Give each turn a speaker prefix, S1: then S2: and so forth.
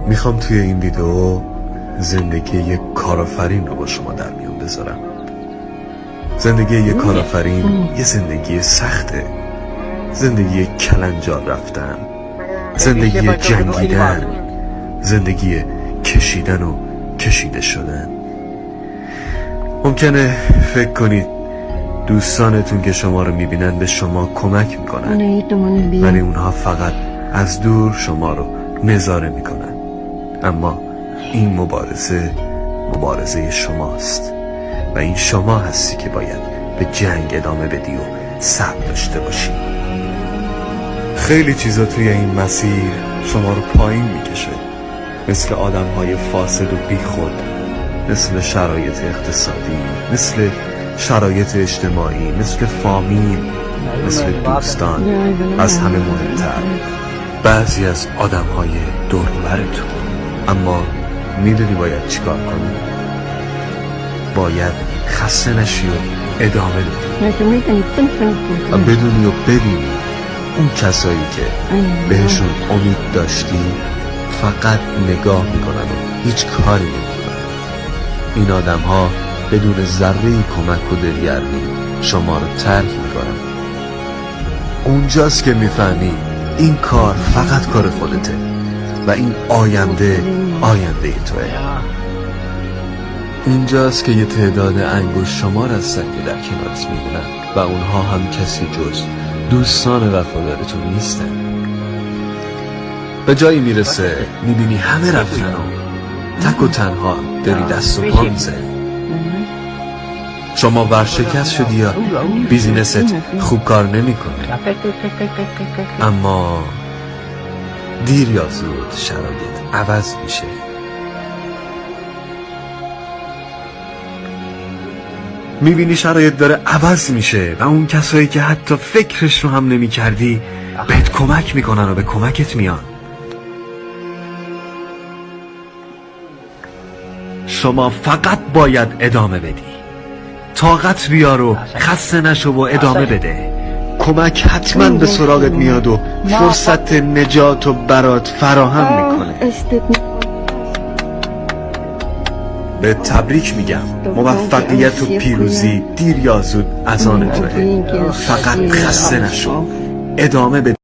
S1: میخوام توی این ویدیو زندگی یک کارآفرین رو با شما در میون بذارم. زندگی یک کارآفرین یه زندگی سخته، زندگی کلنجار رفتن، زندگی جنگیدن، زندگی کشیدن و کشیده شدن. ممکنه فکر کنید دوستانتون که شما رو میبینن به شما کمک میکنن، ولی اونها فقط از دور شما رو نظاره میکنن. اما این مبارزه شماست و این شما هستی که باید به جنگ ادامه بدی و صبر داشته باشی. خیلی چیزا توی این مسیر شما رو پایین میکشه، مثل آدم‌های فاسد و بیخود، مثل شرایط اقتصادی، مثل شرایط اجتماعی، مثل فامیل، مثل دوستان. از همه مهمتر بعضی از آدم‌های دور و برتون. اما میدونی باید چیکار کنی؟ باید خسته نشی و ادامه بدی و بدونی و ببینی اون کسایی که بهشون امید داشتی فقط نگاه میکنن و هیچ کاری نمیکنن. این آدم ها بدون ذره کمک و دلگرمی شما رو ترک میکنن. اونجاست که میفهمی این کار فقط کار خودته و این آینده توه. اینجاست که یه تعداد انگشت شمار هستن که در کنارت میمونن و اونها هم کسی جز دوستان وفادارتون نیستن. به جایی میرسه میبینی همه رفتن و تک و تنها داری دست و پا میزنی. شما ورشکست شدی یا بیزینست خوب کار نمیکنه، اما دیر یا زود شرایط عوض میشه. میبینی شرایط داره عوض میشه و اون کسایی که حتی فکرش رو هم نمی کردی بهت کمک میکنن و به کمکت میان. شما فقط باید ادامه بدی، طاقت بیار و خسته نشو و ادامه بده. کمک حتما به سراغت میاد و فرصت نجات و برات فراهم میکنه. به تبریک میگم، موفقیت و پیروزی دیر یا زود از آن توه. فقط خسته نشو، ادامه بده.